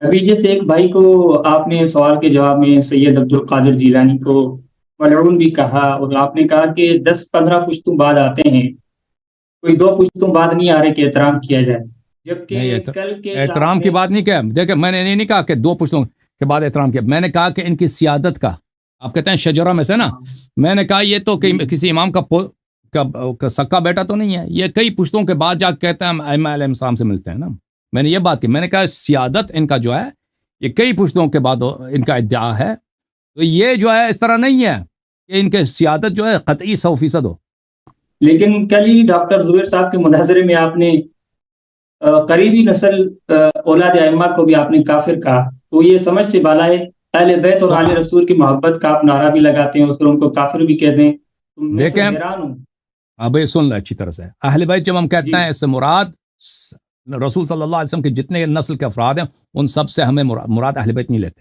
ابھی جیسے ایک بھائی کو آپ نے سوال کے جواب میں سید عبد القادر جیلانی کو ملعون بھی کہا، اور آپ نے کہا کہ 10-15 پشتوں بعد آتے ہیں، کوئی 2 پشتوں بعد نہیں آ رہے کہ احترام کیا جائے، نہیں، جبکہ کل کے احترام کی بات نہیں کیا. دیکھیں، میں نے نہیں کہا کہ 2 پشتوں کے بعد احترام کیا. میں نے کہا کہ ان کی سیادت کا، آپ کہتے ہیں شجرہ میں سے نا، ہاں میں نے کہا یہ تو جی کسی امام کا سکا بیٹا تو نہیں ہے. یہ کئی پشتوں کے بعد جا کے کہتے ہیں ہم ائمہ علیہ السلام سے ملتے ہیں نا. میں نے یہ بات کی. میں نے کہا سیادت ان کا جو ہے یہ کئی پشتوں کے بعد ان کا ادعا ہے. تو یہ جو ہے اس طرح نہیں ہے کہ ان کے سیادت جو ہے قطعی 100% ہو. لیکن کل ہی ڈاکٹر زبیر صاحب کے مناظرے میں آپ نے قریبی نسل اولاد ائمہ کو بھی آپ نے کافر کہا، تو یہ سمجھ سے بالا ہے. اہل بیت اور تو آل رسول کی محبت کا آپ نعرہ بھی لگاتے ہیں اور پھر ان کو کافر بھی کہتے ہیں، تو میں تو دیکھیں، حیران ہوں. اب یہ سن لیں اچھی طرح سے. اہل بیت جب ہم کہتے جی ہیں اس سے مراد رسول صلی اللہ علیہ وسلم کے جتنے نسل کے افراد ہیں ان سب سے ہمیں مراد اہل بیت نہیں لیتے.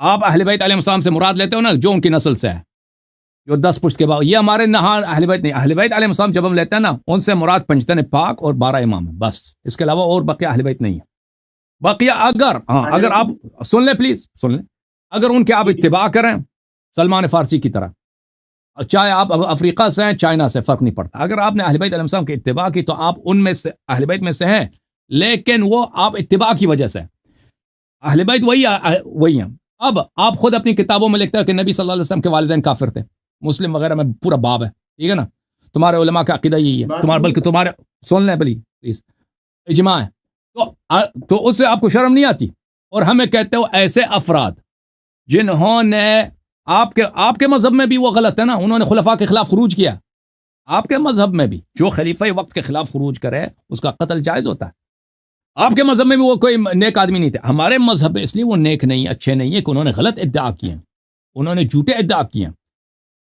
آپ اہل بیت علیہ السلام سے مراد لیتے ہو نا جو ان کی نسل سے ہے، جو 10 پشت کے بعد. یہ ہمارے نہار اہل بیت نہیں. اہل بیت علیہ السلام جب ہم لیتے ہیں نا ان سے مراد پنجتن پاک اور 12 امام ہیں بس. اس کے علاوہ اور بقیہ اہل بیت نہیں ہے. بقیہ اگر آپ سن لیں، پلیز سن لیں. اگر ان کے آپ اتباع کریں سلمان فارسی کی طرح، چاہے آپ افریقہ سے ہیں چائنا سے، فرق نہیں پڑتا. اگر آپ نے اہل بیت علیہ السلام کی اتباع کی تو آپ ان میں سے اہل بیت میں سے ہیں، لیکن وہ آپ اتباع کی وجہ سے. اہل بیت وہی ہیں. اب آپ خود اپنی کتابوں میں لکھتے ہیں کہ نبی صلی اللہ علیہ وسلم کے والدین کافر تھے. مسلم وغیرہ میں پورا باب ہے، ٹھیک ہے نا. تمہارے علماء کا عقیدہ یہی ہے، بلکہ تمہارے سن لیں پلیز، اجماع ہے. تو اس سے آپ کو شرم نہیں آتی؟ اور ہمیں کہتے ہو ایسے افراد جنہوں نے آپ کے مذہب میں بھی وہ غلط ہے نا، انہوں نے خلفاء کے خلاف خروج کیا. آپ کے مذہب میں بھی جو خلیفہ وقت کے خلاف خروج کرے اس کا قتل جائز ہوتا ہے. آپ کے مذہب میں بھی وہ کوئی نیک آدمی نہیں تھے. ہمارے مذہب میں اس لیے وہ نیک نہیں، اچھے نہیں ہیں کہ انہوں نے غلط ادعا کیے ہیں، انہوں نے جھوٹے ادعا کیے ہیں.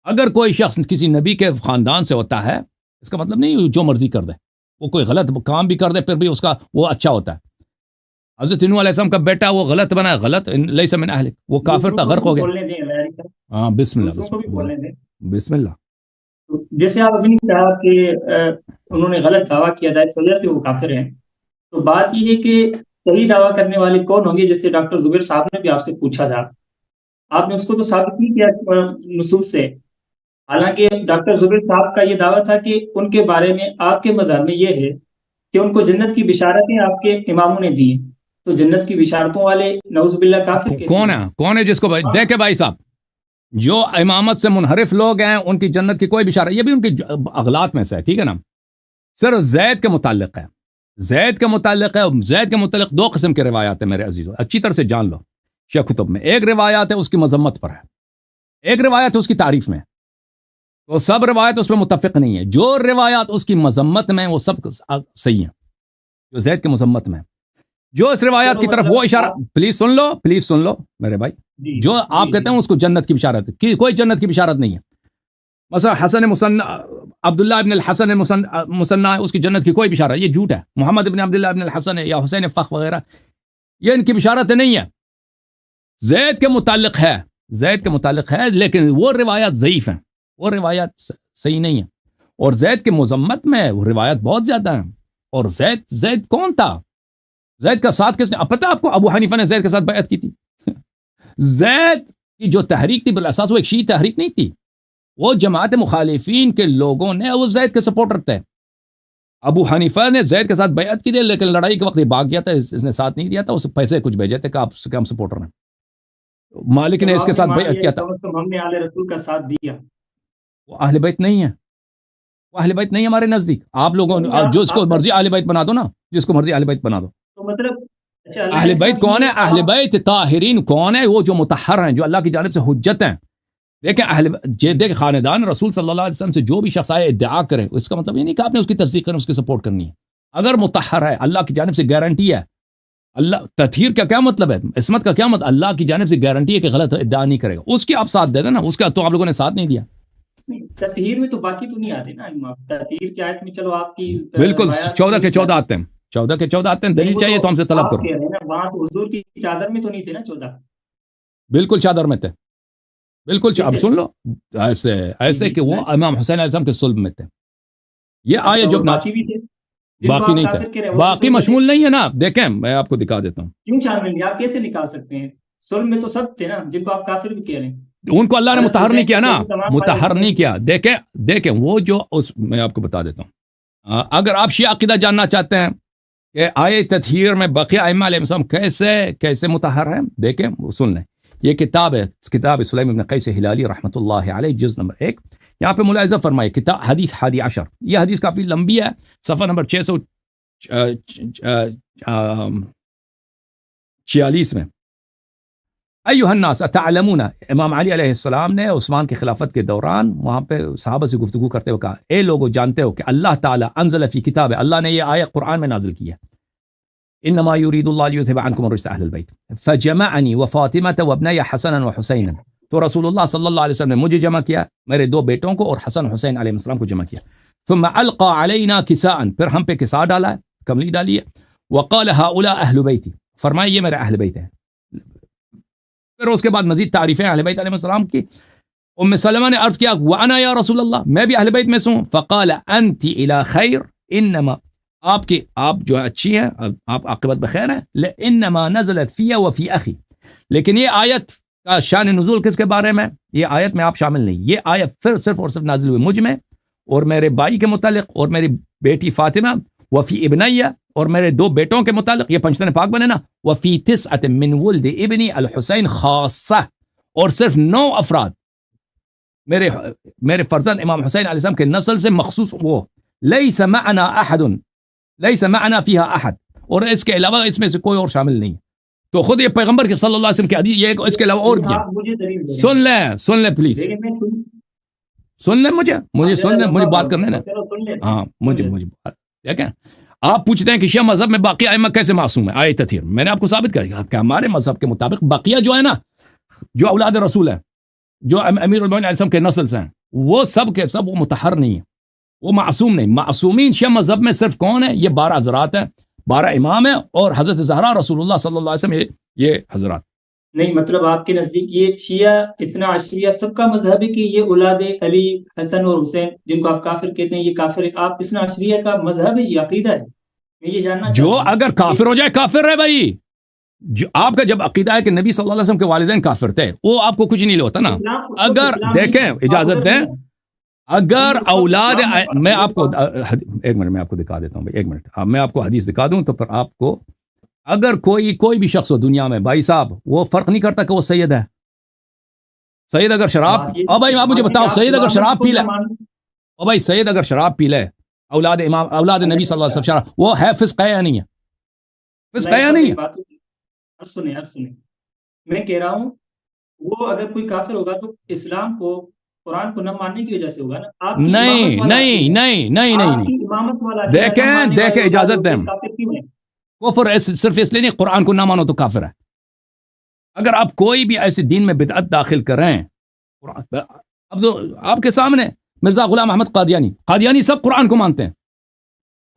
اگر کوئی شخص کسی نبی کے خاندان سے ہوتا ہے اس کا مطلب نہیں جو مرضی کر دے، وہ کوئی غلط کام بھی کر دے پھر بھی اس کا وہ اچھا ہوتا ہے. حضرت نوح علیہ السلام کا بیٹا وہ غلط بنا، غلط لیس من اہلک، وہ کافر تھا، غرق ہو گیا. بولنے دیں لہری صاحب، ہاں بسم اللہ دوسروں کو بھی بولو، بولنے دیں. بسم اللہ. تو جیسے آپ ابھی نے کہا کہ انہوں نے غلط دعویٰ کیا جائے اس وجہ سے وہ کافر ہیں، تو بات یہ ہے کہ صحیح دعویٰ کرنے والے کون ہوں گے؟ جیسے ڈاکٹر زبیر صاحب نے بھی آپ سے پوچھا تھا، آپ نے اس کو تو ثابت نہیں کیا نصوص سے. حالانکہ ڈاکٹر زبیر صاحب کا یہ دعویٰ تھا کہ ان کے بارے میں آپ کے مذہب میں یہ ہے کہ ان کو جنت کی بشارتیں آپ کے اماموں نے دی ہیں، تو جنت کی بشارتوں والے نعوذ باللہ کافر کیسے کون ہے ہیں؟ کون ہے جس کو دیکھے بھائی صاحب، جو امامت سے منحرف لوگ ہیں ان کی جنت کی کوئی بشارت، یہ بھی ان کی اغلاط میں سے ہے، ٹھیک ہے نا. صرف زید کے متعلق ہے، زید کے متعلق 2 قسم کے روایات ہیں میرے عزیزو، اچھی طرح سے جان لو. شیخ کتب میں ایک روایات ہے اس کی مذمت پر ہے، ایک روایت ہے اس کی تعریف میں. تو سب روایت اس پہ متفق نہیں ہے. جو روایات اس کی مذمت میں وہ سب صحیح ہیں، جو زید کے مذمت میں. جو اس روایات کی طرف وہ اشارہ، پلیز سن لو میرے بھائی. جو آپ کہتے ہیں اس کو جنت کی بشارت ہے، کوئی جنت کی بشارت نہیں ہے. مثلا حسن مصنع، عبداللہ ابن الحسن مصنع ہے، اس کی جنت کی کوئی بشارت، یہ جھوٹ ہے. محمد ابن عبداللہ ابن الحسن یا حسین فخ وغیرہ، یہ ان کی بشارت نہیں ہے. زید کے متعلق ہے لیکن وہ روایات ضعیف ہیں، وہ روایات صحیح نہیں ہیں. اور زید کے مذمت میں وہ روایات بہت زیادہ ہیں. اور زید کون تھا؟ زید کا ساتھ کس نے؟ پتہ آپ کو ابو حنیفہ نے زید کے ساتھ بیعت کی تھی. زید کی جو تحریک تھی بالاساس وہ ایک شیعی تحریک نہیں تھی، وہ جماعت مخالفین کے لوگوں نے وہ زید کے سپورٹر تھے. ابو حنیفہ نے زید کے ساتھ بیعت کی تھی لیکن لڑائی کے وقت یہ بھاگ گیا تھا، اس نے ساتھ نہیں دیا تھا، اسے پیسے کچھ بھیجے تھے کہ آپ سے کم سپورٹر ہیں. مالک نے اس کے ساتھ بیعت کیا تھا. ہم نے آل رسول کا ساتھ دیا، وہ اہل بیت نہیں ہے، وہ اہل بیت نہیں ہے ہمارے نزدیک. آپ لوگوں جو اس کو مرضی اہل بیت بنا دو نا، جس کو مرضی اہل بیت بنا دو. تو مطلب اچھا اہل بیت کون ہے؟ اہل بیت طاہرین کون ہے؟ وہ جو مطہر ہیں، جو اللہ کی جانب سے حجت ہیں. دیکھیں خاندان رسول صلی اللہ علیہ وسلم سے جو بھی شخص آئے ادعا کرے، اس کا مطلب یہ نہیں کہ آپ نے اس کی تصدیق کرنی، اس کی سپورٹ کرنی ہے. اگر مطہر ہے، اللہ کی جانب سے گارنٹی ہے. اللہ تطہیر کا کیا مطلب ہے؟ عصمت کا کیا مطلب؟ اللہ کی جانب سے گارنٹی ہے کہ غلط ادعا نہیں کرے گا. اس کی آپ ساتھ دے دیں نا، اس کا تو آپ لوگوں نے ساتھ نہیں دیا. تطہیر میں تو باقی تو نہیں آتے نا امام. تطہیر کی آیت میں چلو آپ کی بالکل 14 کے 14 آتے ہیں، 14 کے 14 آتے ہیں. دلیل چاہیے تو ہم سے طلب کرو. وہاں تو حضور کی چادر میں تو نہیں تھے نا 14؟ بالکل چادر میں تھے، بالکل. اب سن لو، ایسے کہ وہ امام حسین علیہ السلام کے صلب میں تھے. یہ آیت جو باقی بھی تھے. جن کو باقی آپ نہیں کافر تھا، کہہ رہے ہیں وہ باقی صلح میں مشمول نہیں ہے نا. دیکھیں میں آپ کو دکھا دیتا ہوں. کیوں شامل نہیں؟ آپ کیسے نکال سکتے ہیں؟ صلح میں تو سب تھے نا جن کو آپ کافر بھی کہہ رہے ہیں. ان کو اللہ نے حضرت متحر نہیں حسین کیا کی نا، شہید تمام متحر بھائی نہیں کیا. دیکھیں وہ جو اس میں آپ کو بتا دیتا ہوں. اگر آپ شیعہ عقیدہ جاننا چاہتے ہیں کہ آئے تطہیر میں بقیہ ائمہ علیہ السلام کیسے متحر ہیں، دیکھیں سن لیں. یہ کتاب ہے سلیم بن قیس ہلالی رحمۃ اللہ علیہ، جز نمبر 1. یہاں پہ ملاحظہ فرمائے کتاب حدیث 11. یہ حدیث کافی لمبی ہے، صفحہ نمبر 646 میں. ایھا الناس اتعلمون، امام علی علیہ السلام نے عثمان کی خلافت کے دوران وہاں پہ صحابہ سے گفتگو کرتے ہوئے کہا، اے لوگو جانتے ہو کہ اللہ تعالیٰ انزل فی کتاب، اللہ نے یہ آیت قرآن میں نازل کی ہے، انما یرید اللہ لیذھب عنکم الرجس اہل البیت فجمعنی وفاطمۃ وابنی حسنا وحسینا. تو رسول اللہ صلی اللہ علیہ وسلم نے مجھے جمع کیا، میرے 2 بیٹوں کو اور حسن حسین علیہ السلام کو جمع کیا. ثم القى علینا کساء، پھر ہم پہ کساء ڈالا ہے، کملی ڈالی ہے. وقال هؤلاء اہل بیتی، فرمایا یہ میرے اہل بیت ہیں. پھر اس کے بعد مزید تعریفیں اہل بیت علیہ السلام کی. ام سلمہ نے عرض کیا وانا یا رسول اللہ، میں بھی اہل بیت میں سے ہوں. فقال انت الى خیر، انما آپ جو اچھی ہیں، آپ عاقبت بخیر ہیں. انما نزلت فی وفی اخی، لیکن یہ آیت کا شان نزول کس کے بارے میں؟ یہ آیت میں آپ شامل نہیں. یہ آیت پھر صرف اور صرف نازل ہوئی مجھ میں اور میرے بھائی کے متعلق اور میری بیٹی فاطمہ، وفی ابنیہ اور میرے 2 بیٹوں کے متعلق. یہ پنجتن پاک بنے نا. وفی 9 من ولد ابنی الحسین خاصہ، اور صرف 9 افراد میرے فرزند امام حسین علیہ السلام کے نسل سے مخصوص. وہ لیس معنا احد، لیس معنا فیہا احد، اور اس کے علاوہ اس میں سے کوئی اور شامل نہیں. تو خود یہ پیغمبر کے صلی اللہ علیہ وسلم کی حدیث، یہ اس کے علاوہ اور کیا. سن لیں پلیز، سن لیں مجھے سن لیں، مجھے بات کرنے نا. ہاں مجھے دیکھیں، آپ پوچھتے ہیں کہ شیعہ مذہب میں باقی ائمہ کیسے معصوم ہے؟ آئے تطہیر میں نے آپ کو ثابت کیا کہ ہمارے مذہب کے مطابق بقیہ جو ہے نا، جو اولاد رسول ہے، جو امیر المومنین علیہ السلام کے نسل سے ہیں، وہ سب کے سب وہ مطہر نہیں ہیں، وہ معصوم نہیں. معصومین شیعہ مذہب میں صرف کون ہے؟ یہ 12 حضرات ہیں، 12 امام ہیں، اور حضرت زہرا رسول اللہ صلی اللہ علیہ وسلم، یہ حضرات. نہیں مطلب آپ کے نزدیک یہ شیعہ اثنا عشریہ سب کا مذہب ہے کہ یہ اولاد علی حسن اور حسین جن کو آپ کافر کہتے ہیں یہ کافر ہے؟ آپ اثنا عشریہ کا مذہب ہے، یہ عقیدہ ہے؟ میں یہ جاننا جو اگر کافر ہو جائے کافر ہے بھائی. جو آپ کا جب عقیدہ ہے کہ نبی صلی اللہ علیہ وسلم کے والدین کافر تھے، وہ آپ کو کچھ نہیں ہوتا نا. اگر دیکھیں اجازت دیں، اگر اولاد، میں آپ کو ایک منٹ میں آپ کو دکھا دیتا ہوں بھائی، 1 منٹ میں آپ کو حدیث دکھا دوں تو پھر آپ کو، اگر کوئی بھی شخص ہو دنیا میں بھائی صاحب، وہ فرق نہیں کرتا کہ وہ سید ہے. سید اگر شراب، او بھائی آپ مجھے بتاؤ، سید اگر شراب پی لے، او بھائی سید اگر شراب پی لے، اولاد امام، اولاد نبی صلی اللہ علیہ وسلم شراب، وہ ہے فسق ہے یا نہیں ہے؟ فسق ہے یا نہیں ہے؟ سنیں میں کہہ رہا ہوں، وہ اگر کوئی کافر ہوگا تو اسلام کو، قرآن کو نہ ماننے کی وجہ سے ہوگا نا. نہیں دیکھیں اجازت دیں، کفر صرف اس لیے نہیں قرآن کو نہ مانو تو کافر ہے. اگر آپ کوئی بھی ایسے دین میں بدعت داخل کریں، اب آپ کے سامنے مرزا غلام احمد قادیانی سب قرآن کو مانتے ہیں.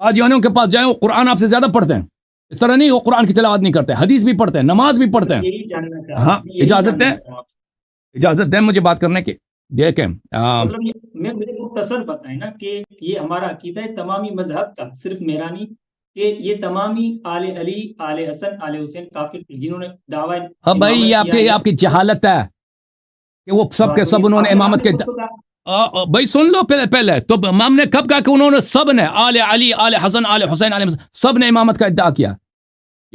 قادیانیوں کے پاس جائیں، وہ قرآن آپ سے زیادہ پڑھتے ہیں. اس طرح نہیں، وہ قرآن کی تلاوت نہیں کرتے، حدیث بھی پڑھتے ہیں، نماز بھی پڑھتے ہیں. ہاں اجازت دیں مجھے بات کرنے کی. دیکھیں مجھے مختصر بتائیں نا کہ یہ ہمارا عقیدہ ہے تمامی مذہب کا، صرف میرا نہیں، کہ یہ تمامی آل علی، آل حسن، آل حسین کافر تھے جنہوں نے دعویٰ. بھائی یہ آپ کی جہالت ہے کہ وہ سب کے سب انہوں نے امامت کے، بھائی سن لو پہلے تو امام نے کب کہا کہ انہوں نے سب نے آل علی، آل حسن، آل حسین، آل سب نے امامت کا ادعا کیا؟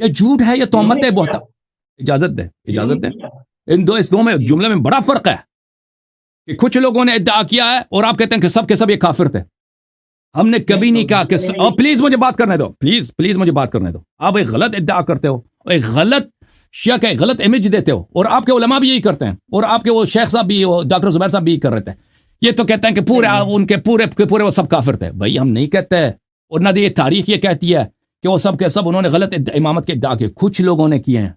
یہ جھوٹ ہے، یہ تہمت ہے بہت. اجازت دیں اس دو میں جملے میں بڑا فرق ہے کہ کچھ لوگوں نے ادعا کیا ہے اور آپ کہتے ہیں کہ سب کے سب یہ کافر تھے. ہم نے کبھی نہیں کہا کہ پلیز مجھے بات کرنے دو، پلیز مجھے بات کرنے دو. آپ ایک غلط ادعا کرتے ہو، ایک غلط شیعہ کا ایک غلط امیج دیتے ہو، اور آپ کے علماء بھی یہی کرتے ہیں، اور آپ کے وہ شیخ صاحب بھی، ڈاکٹر زبیر صاحب بھی یہی کر رہے تھے. یہ تو کہتے ہیں کہ پورے ان کے پورے وہ سب کافر تھے. بھائی ہم نہیں کہتے، اور نہ یہ تاریخ یہ کہتی ہے کہ وہ سب کے سب انہوں نے غلط امامت کے ادعا کیے. کچھ لوگوں نے کیے ہیں،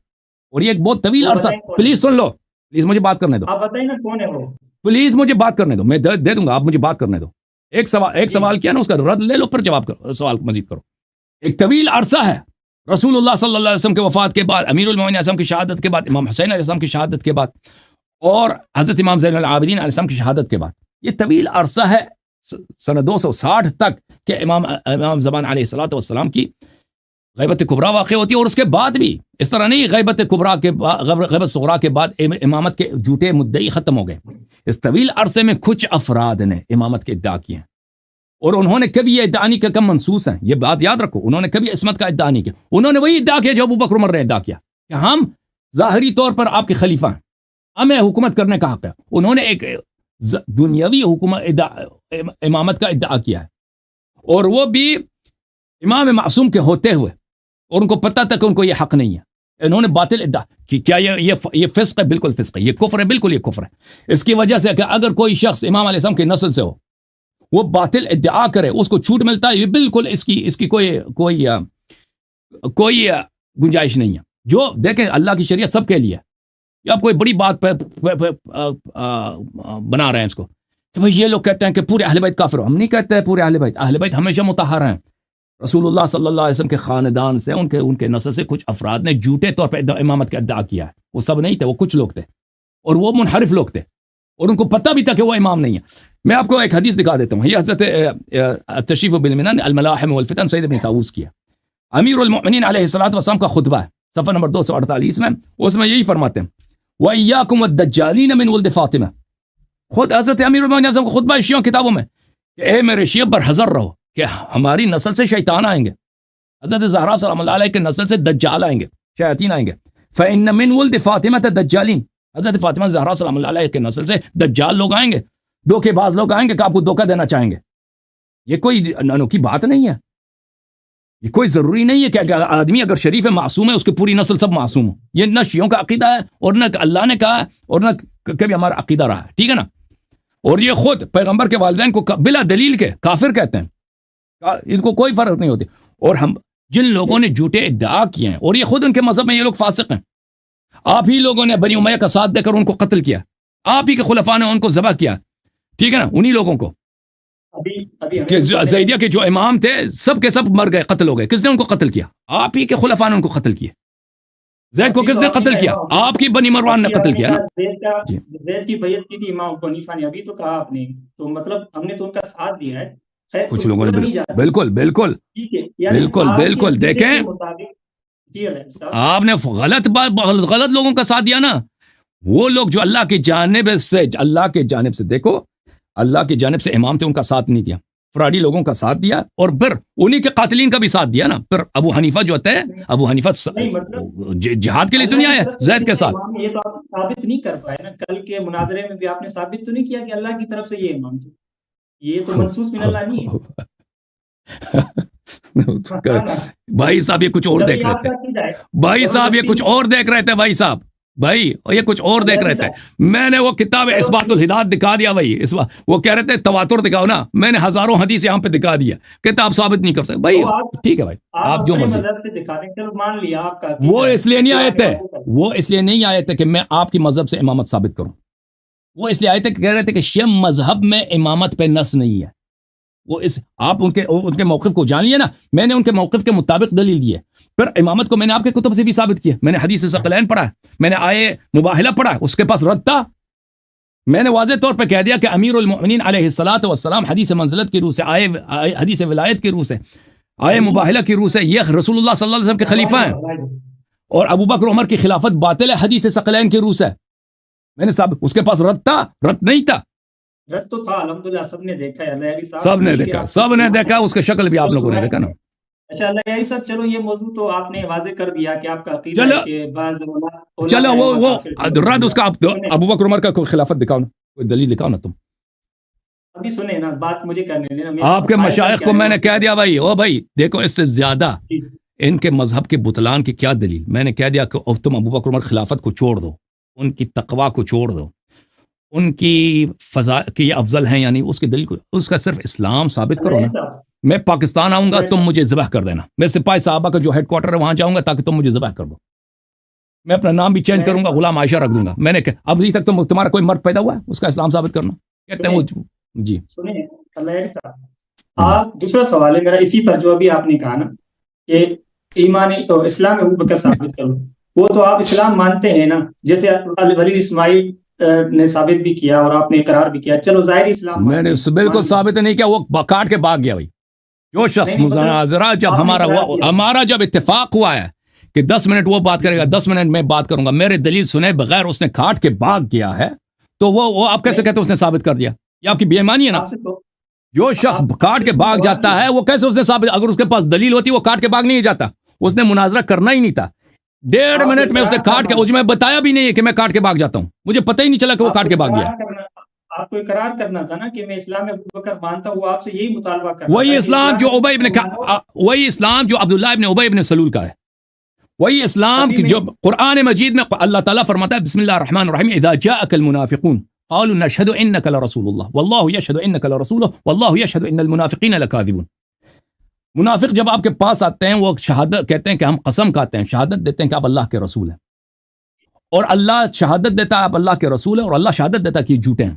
اور یہ ایک بہت طویل عرصہ. پلیز سن لو، پلیز مجھے بات کرنے دو. آپ بتائیں نا کون ہے وہ. پلیز مجھے بات کرنے دو، میں دے دوں گا، آپ مجھے بات کرنے دو. ایک سوال کیا نا، اس کا رد لے لو، پھر جواب کرو، سوال مزید کرو. ایک طویل عرصہ ہے رسول اللہ صلی اللہ علیہ وسلم کے وفات کے بعد، امیر المومنین علیہ السلام کی شہادت کے بعد، امام حسین علیہ السلام کی شہادت کے بعد، اور حضرت امام زین العابدین علیہ السلام کی شہادت کے بعد، یہ طویل عرصہ ہے سنہ 260 تک کہ امام زمان علیہ الصلوۃ والسلام کی غیبت کبریٰ واقع ہوتی ہے، اور اس کے بعد بھی اس طرح نہیں غیبت کبریٰ کے غیبت صغریٰ کے بعد امامت کے جھوٹے مدعی ختم ہو گئے. اس طویل عرصے میں کچھ افراد نے امامت کے ادعا کیے ہیں، اور انہوں نے کبھی یہ ادعا نہیں کیا کم منسوس ہیں. یہ بات یاد رکھو، انہوں نے کبھی عصمت کا ادعا نہیں کیا. انہوں نے وہی ادعا کیا جو ابو بکر عمر نے ادعا کیا کہ ہم ظاہری طور پر آپ کے خلیفہ ہیں، ہمیں حکومت کرنے کا حق ہے. انہوں نے ایک دنیاوی حکومت امامت کا ادعا کیا ہے، اور وہ بھی امام معصوم کے ہوتے ہوئے، اور ان کو پتہ تھا کہ ان کو یہ حق نہیں ہے. انہوں نے باطل ادعا کہ کیا یہ فسق ہے؟ بالکل فسق ہے، یہ کفر ہے، بالکل یہ کفر ہے. اس کی وجہ سے کہ اگر کوئی شخص امام علیہ السلام کی نسل سے ہو، وہ باطل ادعا کرے، اس کو چھوٹ ملتا ہے، یہ بالکل اس کی کوئی گنجائش نہیں ہے. جو دیکھیں اللہ کی شریعت سب کے لیے، یا آپ کوئی بڑی بات پہ بنا رہے ہیں اس کو کہ بھئی یہ لوگ کہتے ہیں کہ پورے اہل بیت کافر ہو. ہم نہیں کہتے ہیں پورے اہل بیت ہمیشہ مطہر ہیں. رسول اللہ صلی اللہ علیہ وسلم کے خاندان سے، ان کے نسل سے کچھ افراد نے جھوٹے طور پہ امامت کا ادعا کیا ہے. وہ سب نہیں تھے، وہ کچھ لوگ تھے، اور وہ منحرف لوگ تھے، اور ان کو پتہ بھی تھا کہ وہ امام نہیں ہے. میں آپ کو ایک حدیث دکھا دیتا ہوں. یہ حضرت تشریف بالمنن الملاحم والفتن سید ابن طاووس کی ہے. امیر المؤمنین علیہ الصلوۃ والسلام کا خطبہ ہے، صفحہ نمبر 248 میں. اس میں یہی فرماتے ہیں وَإِيَّاكُمْ وَالدَّجَّالِينَ مِنْ وَلْدِ فاطمہ. خود حضرت امیر المؤمنین کا خطبہ ہے شیعوں کتابوں میں کہ اے میرے شیعہ برحذر رہو کہ ہماری نسل سے شیطان آئیں گے. حضرت زہرا سلام اللہ علیہ کے نسل سے دجال آئیں گے، شیاطین آئیں گے. فَإِنَّ مِنْ وَلْدِ فاطمة دجالین. حضرت فاطمہ زہرا سلام اللہ علیہ کے نسل سے دجال لوگ آئیں گے، دھوکے باز لوگ آئیں گے کہ آپ کو دھوکہ دینا چاہیں گے. یہ کوئی انوکھی بات نہیں ہے، یہ کوئی ضروری نہیں ہے کہ آدمی اگر شریف ہے، معصوم ہے، اس کی پوری نسل سب معصوم ہو. یہ نہ شیعوں کا عقیدہ ہے، اور نہ اللہ نے کہا ہے، اور نہ کبھی ہمارا عقیدہ رہا ہے. ٹھیک ہے نا؟ اور یہ خود پیغمبر کے والدین کو بلا دلیل کے کافر کہتے ہیں، ان کو کوئی فرق نہیں ہوتی. اور ہم جن لوگوں نے جھوٹے ادعا کیے ہیں، اور یہ خود ان کے مذہب میں یہ لوگ فاسق ہیں. آپ ہی لوگوں نے بنی امیہ کا ساتھ دے کر ان کو قتل کیا، آپ ہی کے خلفاء نے ان کو ذبح کیا. ٹھیک ہے نا؟ انہی لوگوں کو زیدیہ کے جو امام تھے سب کے سب مر گئے، قتل ہو گئے. کس نے ان کو قتل کیا؟ آپ ہی کے خلفاء نے ان کو قتل کیا. زید کو کس نے قتل کیا؟ آپ کی بنی مروان نے قتل کیا نا. زید کی بیعت کی تھی امام ابو حنیفہ نے، ابھی تو کہا آپ نے، تو مطلب ہم نے تو ان کا ساتھ دیا ہے. کچھ لوگوں نے بالکل دیکھیں آپ نے غلط لوگوں کا ساتھ دیا نا. وہ لوگ جو اللہ کی جانب سے دیکھو، اللہ کی جانب سے امام تھے، ان کا ساتھ نہیں دیا، فراڈی لوگوں کا ساتھ دیا، اور پھر انہی کے قاتلین کا بھی ساتھ دیا نا. پھر ابو حنیفہ جو ہوتا ہے، ابو حنیفہ جہاد کے لیے تو نہیں آیا زید کے ساتھ. یہ تو آپ ثابت نہیں کر پائے نا. کل کے مناظرے میں بھی آپ نے ثابت تو نہیں کیا کہ اللہ کی طرف سے یہ امام تھے. یہ تو منصوص من اللہ نہیں ہے. بھائی صاحب یہ کچھ اور دیکھ رہے تھے، بھائی صاحب یہ کچھ اور دیکھ رہے تھے، بھائی صاحب بھائی یہ کچھ اور دیکھ رہے تھے. میں نے وہ کتاب اثبات الہدایت دکھا دیا بھائی. وہ کہہ رہے تھے تواتر دکھاؤ نا، میں نے ہزاروں حدیث یہاں پہ دکھا دیا کہ آپ ثابت نہیں کر سکتے. بھائی ٹھیک ہے بھائی، آپ جو مرضی. وہ اس لیے نہیں آئے تھے کہ میں آپ کی مذہب سے امامت ثابت کروں. وہ اس لیے آئے تھے کہ کہہ رہے تھے کہ شیعہ مذہب میں امامت پہ نص نہیں ہے. وہ آپ ان کے موقف کو جان لیے نا. میں نے ان کے موقف کے مطابق دلیل دی ہے. پھر امامت کو میں نے آپ کے کتب سے بھی ثابت کیا. میں نے حدیث ثقلین پڑھا ہے، میں نے آئے مباہلہ پڑھا ہے، اس کے پاس رد تھا. میں نے واضح طور پہ کہہ دیا کہ امیر المؤمنین علیہ الصلوۃ والسلام حدیث منزلت کی روح سے، آئے حدیث ولایت کی روح سے، آئے مباہلہ کی روح سے یہ رسول اللہ صلی اللہ علیہ وسلم کے خلیفہ ہیں، اور ابو بکر عمر کی خلافت باطل ہے حدیث ثقلین کی روح سے. میں نے ثابت، اس کے پاس رد تھا، رد نہیں تھا. رد تو تھا الحمدللہ، سب نے دیکھا ہے، سب نے دیکھا اس کا شکل بھی آپ لوگوں نے دیکھا نا. اچھا اللہ یاری صاحب، چلو یہ موضوع تو آپ نے واضح کر دیا کہ آپ کا عقیدہ ہے کہ بعض چلو وہ رد اس کا ابو بکر عمر کا کوئی خلافت دکھاؤ نا، کوئی دلیل دکھاؤ نا. تم ابھی سنیں نا، بات مجھے کرنے دینا. آپ کے مشائخ کو میں نے کہہ دیا بھائی، او بھائی دیکھو اس سے زیادہ ان کے مذہب کے بطلان کی کیا دلیل. میں نے کہہ دیا کہ تم ابو بکر عمر خلافت کو چھوڑ دو، ان کی تقوی کو چھوڑ دو، ان کی فضا کی یہ افضل ہیں، یعنی اس کی دلیل کو، اس کا صرف اسلام ثابت کرو نا. میں پاکستان آؤں گا، تم مجھے ذبح کر دینا. میں سپاہی صحابہ کا جو ہیڈ کوارٹر ہے وہاں جاؤں گا تاکہ تم مجھے ذبح کر دو. میں اپنا نام بھی چینج کروں گا، غلام عائشہ رکھ دوں گا. میں نے کہا ابھی تک تمہارا کوئی مرد پیدا ہوا ہے اس کا اسلام ثابت کرنا؟ کہتے ہیں وہ جی. سنیں اللہ یاری صاحب، آپ دوسرا سوال ہے میرا اسی پر، جو ابھی آپ نے کہا نا کہ ایمان اسلام ابو بکر ثابت کرو، وہ تو آپ اسلام مانتے ہیں نا، جیسے ولید اسماعیل نے ثابت بھی کیا اور آپ نے اقرار بھی کیا. چلو ظاہری اسلام میں نے بالکل ثابت نہیں کیا، وہ کاٹ کے بھاگ گیا بھائی. جو شخص نہیں، مطلب مناظرہ جب آپ نے کرایا کیا؟ ہمارا جب اتفاق ہوا ہے کہ 10 منٹ وہ بات کرے گا 10 منٹ میں بات کروں گا، میرے دلیل سنے بغیر اس نے کاٹ کے بھاگ گیا ہے، تو وہ آپ کیسے نہیں، کہتے ہیں اس نے ثابت کر دیا؟ یہ آپ کی بے ایمانی ہے نا. آپ سے تو جو شخص آپ کاٹ سے کے تو بھاگ سوال جاتا کیا ہے وہ کیسے اس نے ثابت، اگر اس کے پاس دلیل ہوتی وہ کاٹ کے بھاگ نہیں جاتا، اس نے مناظرہ کرنا ہی نہیں تھا. 1.5 آپ کو منٹ میں اسے اقرار کاٹ کے، کرنا مجھے میں بتایا بھی نہیں ہے کہ میں کاٹ کے بھاگ جاتا ہوں، مجھے پتہ ہی نہیں چلا کہ وہ آپ کو کاٹ کے بھاگ گیا. اقرار کرنا آپ کو اقرار کرنا تھا نا کہ میں اسلام میں ابو بکر مانتا ہوں. وہ آپ سے یہی مطالبہ کر رہا وہی تھا کہ اسلام اسلام جو میں ابو ابی بکر مانو. وہی اسلام جو عبداللہ ابن ابی ابن سلول کا ہے، وہی اسلام ابھی کی میں جو قرآن مجید میں اللہ تعالیٰ فرماتا ہے بسم اللہ الرحمن الرحیم اذا جاءك المنافقون قالوا نشهد انك لرسول الله والله يشهد انك لرسوله والله يشهد ان المنافقين لكاذبون. منافق جب آپ کے پاس آتے ہیں وہ شہادت کہتے ہیں کہ ہم قسم کھاتے ہیں، شہادت دیتے ہیں کہ آپ اللہ کے رسول ہیں، اور اللہ شہادت دیتا ہے آپ اللہ کے رسول ہیں، اور اللہ شہادت دیتا ہے کہ یہ جھوٹے ہیں.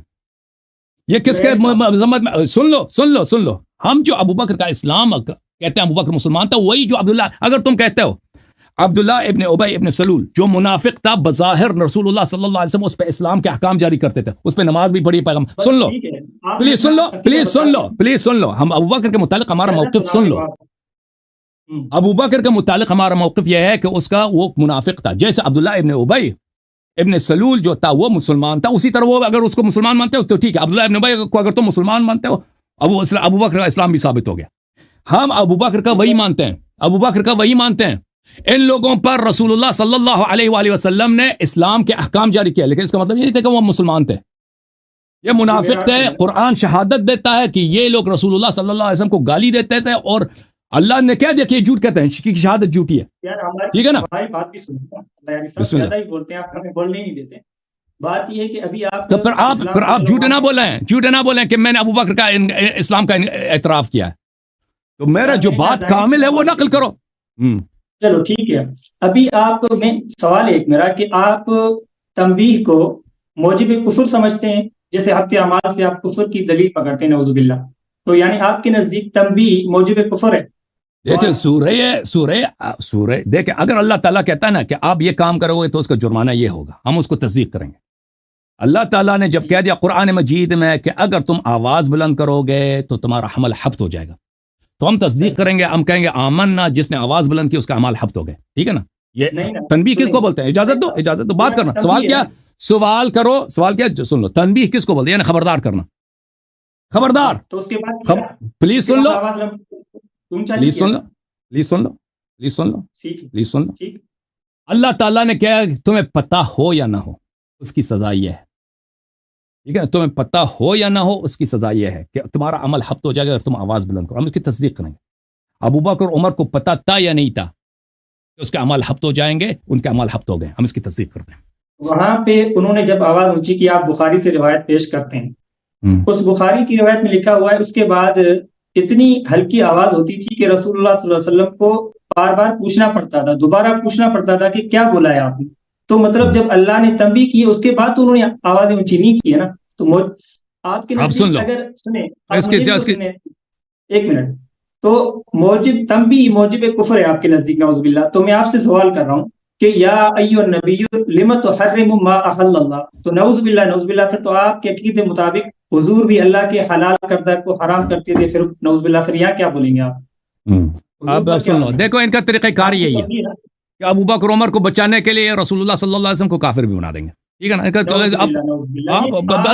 یہ کس کے مذمت میں؟ سن لو ہم جو ابو بکر کا اسلام کہتے ہیں ابو بکر مسلمان تھا، وہی جو عبداللہ، اگر تم کہتے ہو عبداللہ ابن ابی ابن سلول جو منافق تھا بظاہر رسول اللہ صلی اللہ علیہ وسلم اس پہ اسلام کے احکام جاری کرتے تھے، اس پہ نماز بھی پڑھی، پیغام سن لو ٹھیک ہے، آپ نے پلیز اپنا سن لو عقیدہ پلیز بتا سن لو دیا. پلیز سن لو ہم ابو بکر کے متعلق ہمارا پہلے موقف سنا سن کے لو. بعد. ابو بکر کے متعلق ہمارا موقف یہ ہے کہ اس کا وہ منافق تھا، جیسے عبداللہ ابن ابی ابن سلول جو تھا وہ مسلمان تھا، اسی طرح وہ اگر اس کو مسلمان مانتے ہو تو ٹھیک ہے، عبداللہ ابن ابی کو اگر تم مسلمان مانتے ہو ابو بکر کا اسلام بھی ثابت ہو گیا. ہم ابو بکر کا وہی مانتے ہیں، ابو بکر کا وہی مانتے ہیں. ان لوگوں پر رسول اللہ صلی اللہ علیہ وآلہ وسلم نے اسلام کے احکام جاری کیا، لیکن اس کا مطلب یہ نہیں تھا کہ وہ مسلمان تھے، یہ منافق تھے. قرآن شہادت دیتا ہے کہ یہ لوگ رسول اللہ صلی اللہ علیہ وسلم کو گالی دیتے تھے، اور اللہ نے کہہ دیا کہ یہ جھوٹ کہتے ہیں، کی شہادت جھوٹی ہے. یار ٹھیک ہے نا؟ ہماری بات بھی سنو. بسم اللہ. زیادہ ہی بولتے ہیں آپ، ہمیں بولنے ہی نہیں دیتے. بات یہ ہے کہ ابھی آپ تو پھر اسلام میں آپ چلو جھوٹ نہ بولیں، جھوٹ نہ بولیں کہ میں نے ابو بکر کا اسلام کا اعتراف کیا ہے. تو میرا جو بات کامل ہے وہ نقل کرو. چلو ٹھیک ہے. ابھی آپ میں سوال ایک میرا کہ آپ تنبیہ کو موجب کفر سمجھتے ہیں، جیسے حبط اعمال سے آپ کفر کی دلیل پکڑتے ہیں نعوذ باللہ، تو یعنی آپ کے نزدیک تنبیہ موجب کفر ہے. دیکھیں سورہ دیکھیں، اگر اللہ تعالیٰ کہتا ہے نا کہ آپ یہ کام کرو گے تو اس کا جرمانہ یہ ہوگا، ہم اس کو تصدیق کریں گے. اللہ تعالیٰ نے جب کہہ دیا قرآن مجید میں کہ اگر تم آواز بلند کرو گے تو تمہارا عمل حبط ہو جائے گا، تو ہم تصدیق کریں گے، ہم کہیں گے آمنا، جس نے آواز بلند کی اس کا عمل حبط ہو گئے. ٹھیک ہے نا؟ یہ تنبیہ کس کو بولتے ہیں؟ اجازت دو بات کرنا. سوال کرو، سوال کیا؟ سن لو. تنبیہ کس کو بولتے ہیں؟ یعنی خبردار کرنا. خبردار. تو اس کے بعد پلیز سن لو، پلیز سن لو، پلیز سن لو، پلیز سن لو، پلیز سن لو. اللہ تعالیٰ نے کہا کہ تمہیں پتہ ہو یا نہ ہو اس کی سزا یہ ہے. ٹھیک ہے، تمہیں پتہ ہو یا نہ ہو اس کی سزا یہ ہے کہ تمہارا عمل حبط ہو جائے گا اگر تم آواز بلند کرو. ہم اس کی تصدیق کریں گے. ابو بکر اور عمر کو پتہ تھا یا نہیں تھا کہ اس کے عمل حبط ہو جائیں گے؟ ان کے عمل حبط ہو گئے، ہم اس کی تصدیق کرتے ہیں. وہاں پہ انہوں نے جب آواز اونچی کی، آپ بخاری سے روایت پیش کرتے ہیں، اس بخاری کی روایت میں لکھا ہوا ہے اس کے بعد اتنی ہلکی آواز ہوتی تھی کہ رسول اللہ صلی اللہ علیہ وسلم کو بار بار پوچھنا پڑتا تھا، دوبارہ پوچھنا پڑتا تھا کہ کیا بولا ہے آپ نے. تو مطلب جب اللہ نے تنبیہ کی اس کے بعد تو انہوں نے آوازیں اونچی نہیں کی ہے نا. تو آپ کے نزدیک اگر سنیں ایک منٹ، تو موجب تنبیہ موجب کفر ہے آپ کے نزدیک نعوذ باللہ. تو میں آپ سے سوال کر رہا ہوں کہ یا ایھا النبی لم تحرم ما احل اللہ، تو نعوذ باللہ پھر تو آپ کے عقیدے مطابق حضور بھی اللہ کے حلال کردہ کو حرام کرتے تھے، پھر نعوذ باللہ پھر یہاں کیا بولیں گے آپ؟ اب سن لو، دیکھو ان کا طریقہ کار یہی ہے کہ ابو بکر عمر کو بچانے کے لیے رسول اللہ صلی اللہ علیہ وسلم کو کافر بھی بنا دیں گے. ٹھیک ہے نا؟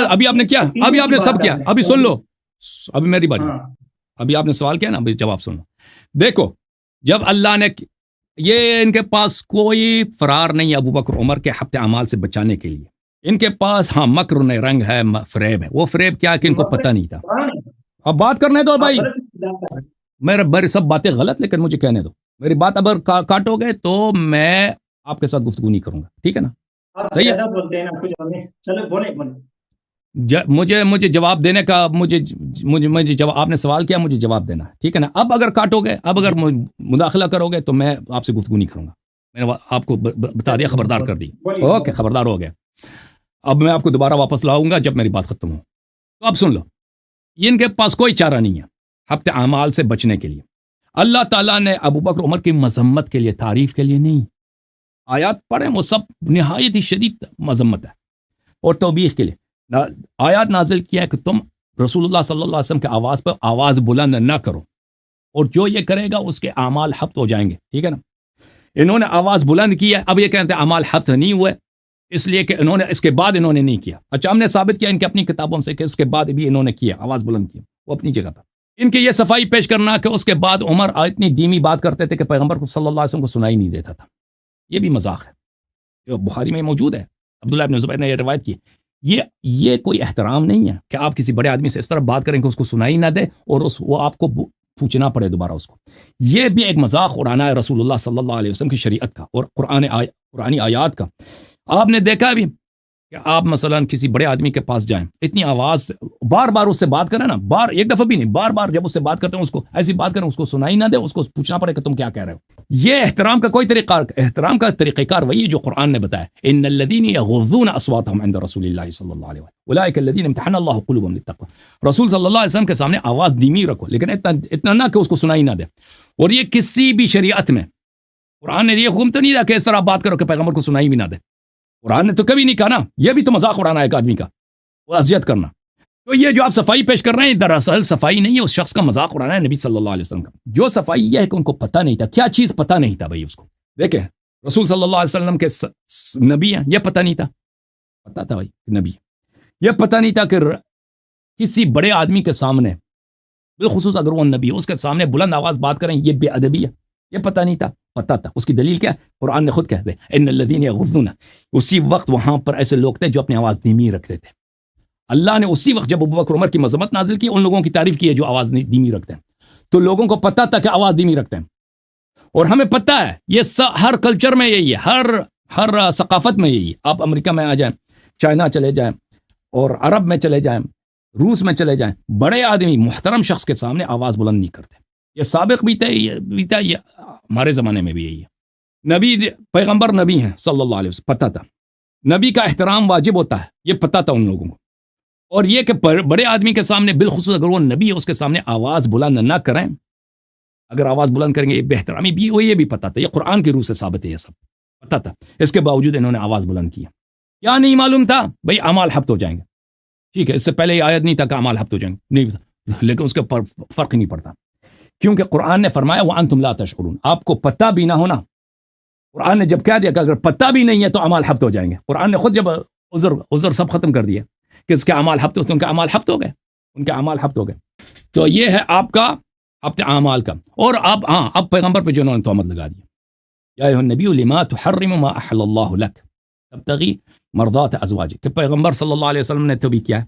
ابھی آپ نے کیا، ابھی آپ نے سب کیا. ابھی سن لو، ابھی میری باری، ابھی آپ نے سوال کیا نا، ابھی جواب سن لو. دیکھو جب اللہ نے یہ، ان کے پاس کوئی فرار نہیں ہے ابو بکر عمر کے حبط اعمال سے بچانے کے لیے. ان کے پاس ہاں مکر نے رنگ ہے، فریب ہے. وہ فریب کیا کہ ان کو پتہ نہیں تھا. اب بات کرنے دو بھائی، میرے سب باتیں غلط لیکن مجھے کہنے دو. میری بات اگر کاٹو گے تو میں آپ کے ساتھ گفتگو نہیں کروں گا. ٹھیک ہے نا؟ صحیح ہے. مجھے جواب دینے کا مجھے جواب، آپ نے سوال کیا، مجھے جواب دینا ہے. ٹھیک ہے نا؟ اب اگر کاٹو گے، اب اگر مداخلہ کرو گے تو میں آپ سے گفتگو نہیں کروں گا. میں نے آپ کو بتا دیا، خبردار کر دی. اوکے، خبردار ہو گیا. اب میں آپ کو دوبارہ واپس لاؤں گا جب میری بات ختم ہو. تو اب سن لو، ان کے پاس کوئی چارہ نہیں ہے حبط اعمال سے بچنے کے لیے. اللہ تعالیٰ نے ابو بکر عمر کی مذمت کے لیے، تعریف کے لیے نہیں، آیات پڑھیں وہ سب نہایت ہی شدید مذمت ہے اور توبیخ کے لیے آیات نازل کیا ہے کہ تم رسول اللہ صلی اللہ علیہ وسلم کے آواز پر آواز بلند نہ کرو. اور جو یہ کرے گا اس کے اعمال حبط ہو جائیں گے. ٹھیک ہے نا. انہوں نے آواز بلند کی ہے, اب یہ کہتے ہیں اعمال حبط نہیں ہوئے اس لیے کہ انہوں نے اس کے بعد انہوں نے نہیں کیا. اچھا, ہم نے ثابت کیا ان کی اپنی کتابوں سے کہ اس کے بعد بھی انہوں نے کیا, آواز بلند کی, وہ اپنی جگہ پر. ان کی یہ صفائی پیش کرنا کہ اس کے بعد عمر اتنی دھیمی بات کرتے تھے کہ پیغمبر کو صلی اللہ علیہ وسلم کو سنائی نہیں دیتا تھا, یہ بھی مذاق ہے. جو بخاری میں موجود ہے, عبداللہ ابن زبیر نے یہ روایت کی. یہ کوئی احترام نہیں ہے کہ آپ کسی بڑے آدمی سے اس طرح بات کریں کہ اس کو سنائی نہ دے اور وہ آپ کو پوچھنا پڑے دوبارہ اس کو. یہ بھی ایک مذاق اڑانا ہے رسول اللہ صلی اللہ علیہ وسلم کی شریعت کا اور قرآنی آیات کا. آپ نے دیکھا بھی کہ آپ مثلا کسی بڑے آدمی کے پاس جائیں, اتنی آواز سے بار بار اس سے بات کریں نا, ایک دفعہ بھی نہیں, بار بار جب اس سے بات کرتے ہیں اس کو ایسی بات کریں اس کو سنائی نہ دے, اس کو پوچھنا پڑے کہ تم کیا کہہ رہے ہو. یہ احترام کا کوئی احترام کا طریقہ کار وہی ہے جو قرآن نے بتایا. ان الذین یغضون اصواتهم عند رسول اللہ صلی اللہ علیہ وسلم اولئک الذین امتحن اللہ قلوبهم للتقوی. رسول صلی اللہ علیہ وسلم کے سامنے آواز دھیمی رکھو, لیکن اتنا نہ کہ اس کو سنائی نہ دے. اور یہ کسی بھی شریعت میں قرآن نے یہ حکم تو نہیں دیا کہ اس طرح بات کرو کہ پیغمبر کو سنائی بھی نہ دے. قرآن نے تو کبھی نہیں کہا نا, یہ بھی تو مذاق اڑانا ہے ایک آدمی کا, وہ اذیت کرنا. تو یہ جو آپ صفائی پیش کر رہے ہیں دراصل صفائی نہیں ہے, اس شخص کا مذاق اڑانا ہے نبی صلی اللہ علیہ وسلم کا. جو صفائی یہ ہے کہ ان کو پتہ نہیں تھا, کیا چیز پتہ نہیں تھا بھائی اس کو. دیکھیں رسول صلی اللہ علیہ وسلم کے نبی ہیں, یہ پتہ نہیں تھا. پتہ تھا بھائی نبی, یہ پتہ نہیں تھا کہ کسی بڑے آدمی کے سامنے, بالخصوص اگر وہ نبی اس کے سامنے بلند آواز بات کریں یہ بے ادبی ہے. یہ پتہ نہیں تھا, پتہ تھا. اس کی دلیل کیا ہے؟ قرآن نے خود کہہ دے ان الذین یغضون. اسی وقت وہاں پر ایسے لوگ تھے جو اپنی آواز دھیمی رکھتے تھے. اللہ نے اسی وقت جب ابوبکر عمر کی مذمت نازل کی ان لوگوں کی تعریف کی ہے جو آواز دھیمی رکھتے ہیں. تو لوگوں کو پتہ تھا کہ آواز دھیمی رکھتے ہیں, اور ہمیں پتہ ہے یہ ہر کلچر میں یہی ہے, ہر ثقافت میں یہی ہے. آپ امریکہ میں آ جائیں, چائنا چلے جائیں, اور عرب میں چلے جائیں, روس میں چلے جائیں, بڑے آدمی محترم شخص کے سامنے آواز بلند نہیں کرتے. یہ سابق بھی تھے, یہ ہمارے زمانے میں بھی یہی ہے. نبی پیغمبر نبی ہیں صلی اللہ علیہ وسلم, پتہ تھا. نبی کا احترام واجب ہوتا ہے, یہ پتہ تھا ان لوگوں کو. اور یہ کہ بڑے آدمی کے سامنے, بالخصوص اگر وہ نبی ہے اس کے سامنے آواز بلند نہ کریں. اگر آواز بلند کریں گے یہ بے احترامی بھی ہو, یہ بھی پتہ تھا. یہ قرآن کی روح سے ثابت ہے, یہ سب پتہ تھا. اس کے باوجود انہوں نے آواز بلند کیا. کیا نہیں معلوم تھا بھئی اعمال حبط ہو جائیں گے. ٹھیک ہے, اس سے پہلے یہ آیت نہیں تھا کہ اعمال حبط ہو جائیں گے, نہیں, لیکن اس کے فرق نہیں پڑتا, کیونکہ قرآن نے فرمایا وَأَنْتُمْ لَا تَشْعُرُونَ. آپ کو پتہ بھی نہ ہونا. قرآن نے جب کہہ دیا کہ اگر پتہ بھی نہیں ہے تو اعمال حبط ہو جائیں گے, قرآن نے خود جب عذر سب ختم کر دیا کہ اس کے اعمال حبط ہوتے, ان کے اعمال حبط ہو گئے, ان کے اعمال حبط ہو گئے. تو یہ ہے آپ کا حبط اعمال کا. اور اب پیغمبر پہ جو انہوں نے تہمت لگا دی, یا ایھا النبی لما تحرم ما احل اللہ لک تبتغی مرضات ازواجک, کہ پیغمبر صلی اللہ علیہ وسلم نے تو بھی کیا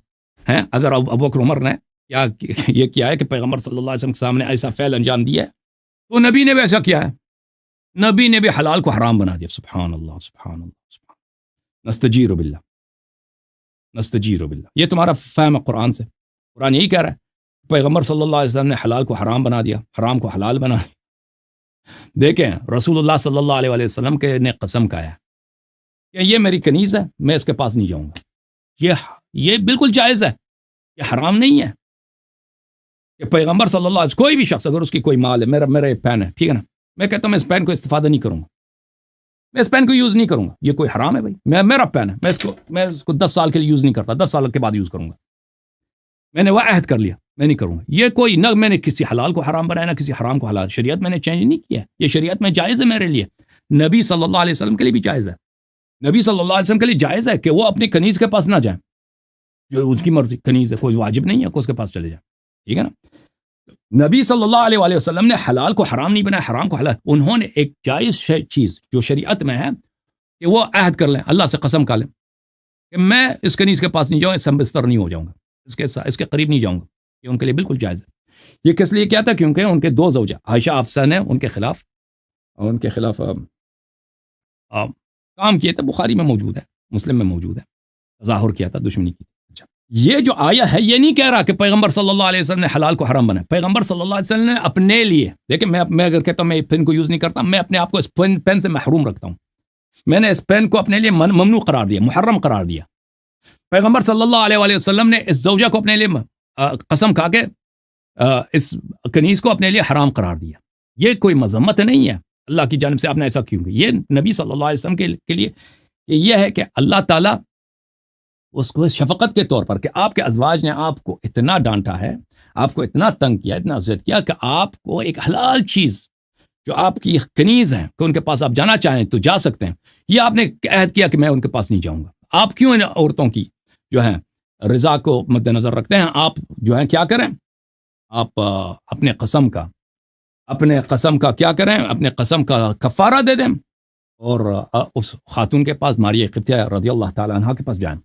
ہے, اگر ابوبکر عمر نے یہ کیا ہے کہ پیغمبر صلی اللہ علیہ وسلم کے سامنے ایسا فعل انجام دیا ہے, تو نبی نے بھی ایسا کیا ہے, نبی نے بھی حلال کو حرام بنا دیا. سبحان اللہ سبحان اللہ سبحان اللہ. نستجیر باللہ نستجیر باللہ. یہ تمہارا فہم ہے قرآن سے. قرآن یہی کہہ رہا ہے پیغمبر صلی اللہ علیہ وسلم نے حلال کو حرام بنا دیا, حرام کو حلال بنا دیا. دیکھیں رسول اللہ صلی اللہ علیہ وسلم کے نے قسم کھایا کہ یہ میری کنیز ہے, میں اس کے پاس نہیں جاؤں گا. یہ بالکل جائز ہے, یہ حرام نہیں ہے کہ پیغمبر صلی اللہ علیہ وسلم, کوئی بھی شخص اگر اس کی کوئی مال ہے, میرا ایک پین ہے, ٹھیک ہے نا, میں کہتا ہوں میں اس پین کو استفادہ نہیں کروں گا, میں اس پین کو یوز نہیں کروں گا, یہ کوئی حرام ہے بھائی, میرا پین ہے, میں اس کو 10 سال کے لیے یوز نہیں کرتا, 10 سال کے بعد یوز کروں گا, میں نے وہ عہد کر لیا, میں نہیں کروں گا. یہ کوئی نہ میں نے کسی حلال کو حرام بنایا نہ کسی حرام کو حلال. شریعت میں نے چینج نہیں کیا, یہ شریعت میں جائز ہے میرے لیے, نبی صلی اللہ علیہ وسلم کے لیے بھی جائز ہے. نبی صلی اللہ علیہ وسلم کے لیے جائز ہے کہ وہ اپنی کنیز کے پاس نہ جائیں, جو اس کی مرضی کنیز ہے, کوئی واجب نہیں ہے کہ اس کے پاس چلے جائیں, ٹھیک ہے نا. نبی صلی اللہ علیہ وسلم نے حلال کو حرام نہیں بنایا, حرام کو حلال. انہوں نے ایک جائز چیز جو شریعت میں ہے کہ وہ عہد کر لیں, اللہ سے قسم کھا لیں کہ میں اس کنیز کے پاس نہیں جاؤں, اس بستر نہیں ہو جاؤں گا, اس کے قریب نہیں جاؤں گا. یہ ان کے لیے بالکل جائز ہے. یہ کس لیے کیا تھا, کیونکہ ان کے 2 زوجہ عائشہ حفصہ نے ان کے خلاف کام کیے تھے. بخاری میں موجود ہے, مسلم میں موجود ہے, تظاہر کیا تھا, دشمنی کی. اچھا, یہ جو آیا ہے یہ نہیں کہہ رہا کہ پیغمبر صلی اللہ علیہ وسلم نے حلال کو حرام بنایا. پیغمبر صلی اللہ علیہ وسلم نے اپنے لیے, دیکھیں میں اگر کہتا ہوں میں پین کو یوز نہیں کرتا, میں اپنے آپ کو اس پین سے محروم رکھتا ہوں. میں نے اس پین کو اپنے لیے ممنوع قرار دیا, محرم قرار دیا. پیغمبر صلی اللہ علیہ وسلم نے اس زوجہ کو اپنے لیے قسم کھا کے اس کنیز کو اپنے لیے حرام قرار دیا. یہ کوئی مذمت نہیں ہے اللہ کی جانب سے, آپ نے ایسا کیوں کہ یہ نبی صلی اللہ علیہ وسلم کے لیے یہ ہے کہ اللہ تعالیٰ اس کو شفقت کے طور پر کہ آپ کے ازواج نے آپ کو اتنا ڈانٹا ہے، آپ کو اتنا تنگ کیا، اتنا عزت کیا کہ آپ کو ایک حلال چیز جو آپ کی کنیز ہیں کہ ان کے پاس آپ جانا چاہیں تو جا سکتے ہیں، یہ آپ نے عہد کیا کہ میں ان کے پاس نہیں جاؤں گا۔ آپ کیوں ان عورتوں کی جو ہے رضا کو مد نظر رکھتے ہیں؟ آپ جو ہے کیا کریں، آپ اپنے قسم کا کیا کریں، اپنے قسم کا کفارہ دے دیں اور اس خاتون کے پاس ماریہ قبطیہ رضی اللہ تعالیٰ عنہ کے پاس جائیں۔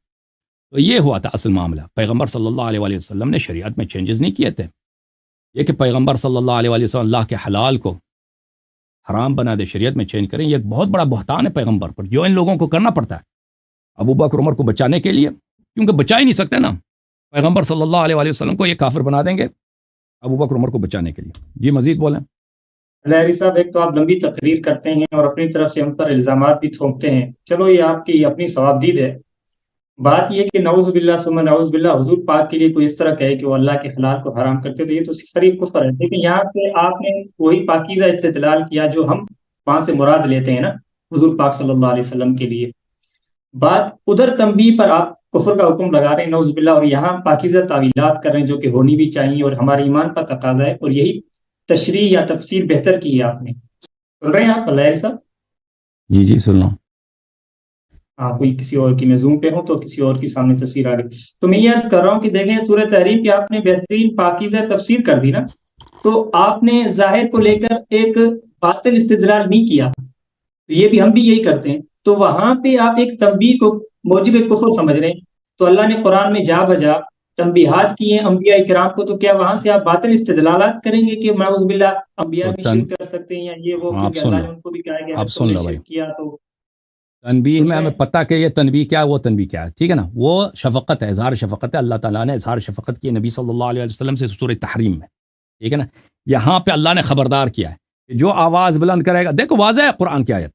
تو یہ ہوا تھا اصل معاملہ۔ پیغمبر صلی اللہ علیہ وآلہ وسلم نے شریعت میں چینجز نہیں کیے تھے، یہ کہ پیغمبر صلی اللہ علیہ وآلہ وسلم اللہ کے حلال کو حرام بنا دے، شریعت میں چینج کریں، یہ ایک بہت بڑا بہتان ہے پیغمبر پر، جو ان لوگوں کو کرنا پڑتا ہے ابو بکر عمر کو بچانے کے لیے، کیونکہ بچا ہی نہیں سکتے نا، پیغمبر صلی اللہ علیہ وآلہ وسلم کو یہ کافر بنا دیں گے ابو بکر عمر کو بچانے کے لیے۔ جی مزید بولیں۔ لہری صاحب، ایک تو آپ لمبی تقریر کرتے ہیں اور اپنی طرف سے ہم پر الزامات بھی تھوپتے ہیں، چلو یہ آپ کی اپنی ثوابدید ہے۔ بات یہ کہ نعوذ باللہ ثم نعوذ باللہ حضور پاک کے لیے کوئی اس طرح کہے کہ وہ اللہ کے حلال کو حرام کرتے، تو یہ تو صریح کفر ہے۔ لیکن یہاں پہ آپ نے وہی پاکیزہ استدلال کیا جو ہم وہاں سے مراد لیتے ہیں نا حضور پاک صلی اللہ علیہ وسلم کے لیے۔ بات ادھر تنبیہ پر آپ کفر کا حکم لگا رہے ہیں نعوذ باللہ، اور یہاں پاکیزہ تعویلات کر رہے ہیں جو کہ ہونی بھی چاہیے اور ہمارے ایمان کا تقاضا ہے، اور یہی تشریح یا تفسیر بہتر کی ہے آپ نے۔ سن رہے ہیں آپ لہری صاحب؟ جی جی سن لو۔ ہاں، کوئی کسی اور کی، میں زوم پہ ہوں تو کسی اور کی سامنے تصویر آ گئی، تو میں یہ عرض کر رہا ہوں کہ دیکھیں سورہ تحریم کی آپ نے بہترین پاکیزہ تفسیر کر دی نا، تو آپ نے ظاہر کو لے کر ایک باطل استدلال نہیں کیا، تو یہ بھی ہم بھی یہی کرتے ہیں، تو وہاں پہ آپ ایک تنبیہ کو موجب کفر سمجھ رہے ہیں، تو اللہ نے قرآن میں جا بجا تنبیہات کی ہیں انبیاء کرام کو، تو کیا وہاں سے آپ باطل استدلالات کریں گے کہ نعوذ باللہ انبیاء بھی شرک کر سکتے ہیں یا یہ وہ، آپ کیونکہ سن اللہ لو، نے ان کو بھی کہا گیا آپ ہے سن تم نے لو بھائی، شرک کیا تو تنبیہ سن میں رہے ہمیں ہیں۔ پتہ کہ یہ تنبیہ کیا ہے، وہ تنبیہ کیا ہے، ٹھیک ہے نا، وہ شفقت ہے، اظہار شفقت ہے، اللہ تعالیٰ نے اظہار شفقت کی نبی صلی اللہ علیہ وسلم سے سورہ تحریم میں، ٹھیک ہے نا۔ یہاں پہ اللہ نے خبردار کیا ہے کہ جو آواز بلند کرے گا، دیکھو واضح ہے قرآن کی آیت،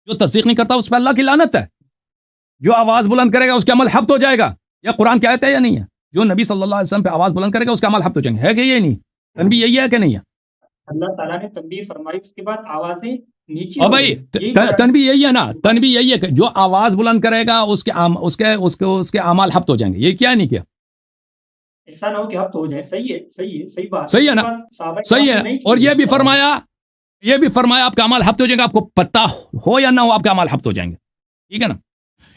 جو تصدیق نہیں کرتا اس پہ اللہ کی لعنت ہے، جو آواز بلند کرے گا اس کا عمل حبط ہو جائے گا، یہ قرآن کی آیت ہے یا نہیں ہے؟ جو نبی صلی اللہ علیہ وسلم پہ آواز بلند کرے گا اس کا عمل حبط ہو جائیں گے، ہے کہ یہ نہیں؟ تنبیہ یہی ہے کہ نہیں ہے؟ اللہ تعالیٰ نے تنبیہ فرمائی، اس کے بعد آوازیں نیچی اور ہو بھائی گئی، یہی قرآن تنبیہ یہی ہے نا، تنبیہ یہی ہے کہ جو آواز بلند کرے گا اس کے اعمال حبط ہو جائیں گے، یہ کیا نہیں کیا؟ ایسا نہ ہو کہ ہفت ہو جائے، صحیح ہے، صحیح ہے، صحیح بات صحیح ہے یہ نا، بات صحابہ صحیح کرام ہے، نے نہیں کی اور یہ بھی ہے۔ فرمایا آپ کا اعمال حبط ہو جائیں گے، آپ کو پتہ ہو یا نہ ہو آپ کا اعمال حبط ہو جائیں گے، ٹھیک ہے نا۔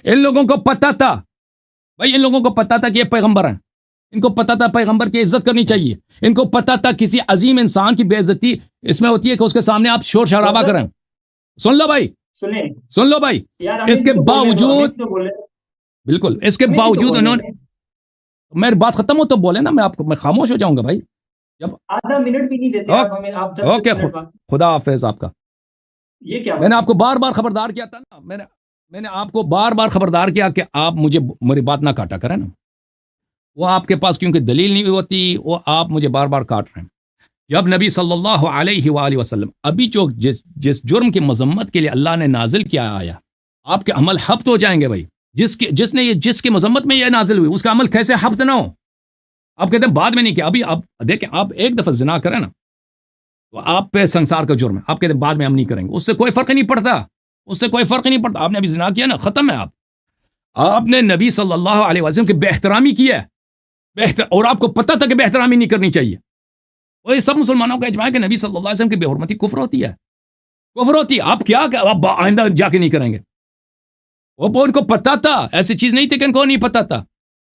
ان لوگوں کو پتہ تھا بھائی، ان لوگوں کو پتہ تھا کہ یہ پیغمبر ہیں، ان کو پتہ تھا پیغمبر کی عزت کرنی چاہیے، ان کو پتہ تھا کسی عظیم انسان کی بے عزتی اس میں ہوتی ہے کہ اس کے سامنے آپ شور شرابہ کریں۔ سن لو بھائی، سنیں سن لو بھائی، یار، اس کے باوجود بالکل اس کے ہمیں بھی تو باوجود بولنے انہوں دیں، نے، میری بات ختم ہو تو بولے نا، میں خاموش ہو جاؤں گا بھائی جب۔ آدھا منٹ بھی نہیں دیتے آپ ہمیں، آپ 10 اوکے، منٹ بعد خدا حافظ آپ کا۔ یہ کیا میں نے بات آپ کو بار بار خبردار کیا تھا نا، میں نے آپ کو بار بار خبردار کیا کہ آپ مجھے میری بات نہ کاٹا کریں نا، وہ آپ کے پاس کیونکہ دلیل نہیں ہوتی، وہ آپ مجھے بار بار کاٹ رہے ہیں۔ جب نبی صلی اللہ علیہ وآلہ وسلم ابھی جو جس جرم کی مذمت کے لیے اللہ نے نازل کیا آیا، آپ کے عمل حبط ہو جائیں گے بھائی، جس کی مذمت میں یہ نازل ہوئی اس کا عمل کیسے حبط نہ ہو؟ آپ کہتے ہیں بعد میں نہیں کیا، ابھی آپ دیکھیں، آپ ایک دفعہ زنا کریں نا تو آپ پہ سنسار کا جرم ہے، آپ کہتے ہیں بعد میں ہم نہیں کریں گے، اس سے کوئی فرق نہیں پڑتا، اس سے کوئی فرق نہیں پڑتا، آپ نے ابھی زنا کیا نا، ختم ہے، آپ نے نبی صلی اللہ علیہ وسلم کی بے احترامی کی ہے، اور آپ کو پتہ تھا کہ بے احترامی نہیں کرنی چاہیے، اور یہ سب مسلمانوں کا اجماع ہے کہ نبی صلی اللہ علیہ وسلم کی بے حرمتی کفر ہوتی ہے، کفر ہوتی ہے، آپ کیا کہ آپ آئندہ جا کے نہیں کریں گے، وہ ان کو پتہ تھا، ایسی چیز نہیں تھی کہ ان کو نہیں پتہ تھا۔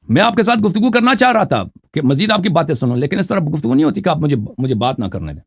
میں آپ کے ساتھ گفتگو کرنا چاہ رہا تھا کہ مزید آپ کی باتیں سنوں، لیکن اس طرح گفتگو نہیں ہوتی کہ آپ مجھے بات نہ کرنے دیں۔